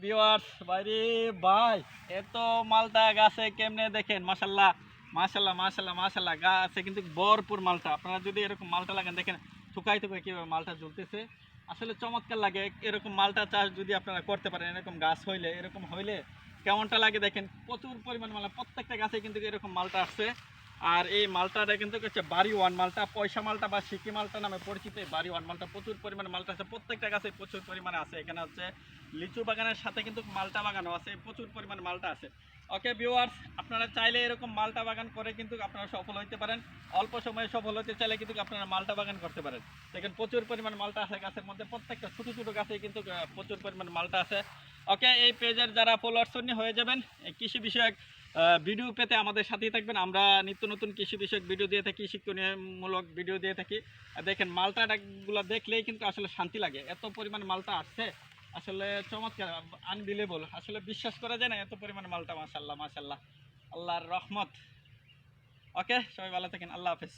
Viewers বাইরে ভাই এত মালটা গাছে কেমনে দেখেন মাশাল্লাহ মাশাল্লাহ মাশাল্লাহ মাশাল্লাহ গাছে কিন্তু ভরপুর মালটা। আপনারা যদি এরকম মালটা লাগান দেখেন শুকাই টুকাই কীভাবে মালটা ঝুলতেছে, আসলে চমৎকার লাগে। এরকম মালটা চাষ যদি আপনারা করতে পারেন, এরকম গাছ হইলে এরকম হইলে কেমনটা লাগে দেখেন। প্রচুর পরিমাণ মালটা, প্রত্যেকটা গাছে কিন্তু এরকম মালটা আসছে। আর এই মালটাটা কিন্তু হচ্ছে বাড়ি ওয়ান মালটা, পয়সা মালটা বা সিকি মালটা নামে পরিচিত। এই বাড়ি ওয়ান মালটা প্রচুর পরিমাণে মালটা আছে, প্রত্যেকটা গাছে প্রচুর পরিমাণে আছে। এখানে হচ্ছে লিচু বাগানের সাথে কিন্তু মালটা বাগানও আছে, প্রচুর পরিমাণে মালটা আছে। ওকে ভিউয়ার্স, আপনারা চাইলে এরকম মালটা বাগান করে কিন্তু আপনারা সফল হতে পারেন। অল্প সময়ে সফল হতে চাইলে কিন্তু আপনারা মালটা বাগান করতে পারেন। দেখেন প্রচুর পরিমাণ মালটা আছে গাছের মধ্যে, প্রত্যেকটা ছোটো ছোটো গাছে কিন্তু প্রচুর পরিমাণ মালটা আছে। ওকে, এই পেজের যারা ফলোয়ার্স হয়ে যাবেন, এই কৃষি বিষয়ক ভিডিও পেতে আমাদের সাথেই থাকবেন। আমরা নিত্য নতুন কৃষি বিষয়ক ভিডিও দিয়ে থাকি, শিক্ষণীয়মূলক ভিডিও দিয়ে থাকি। দেখেন মালটাগুলো দেখলেই কিন্তু আসলে শান্তি লাগে, এত পরিমাণ মালটা আসছে আসলে চমৎকার, আনবিলেবল, আসলে বিশ্বাস করা যায় না এত পরিমাণ মালটা। মাশাল্লাহ মাশাল্লাহ, আল্লাহর রহমত। ওকে, সবাই ভালো থাকেন, আল্লাহ হাফেজ।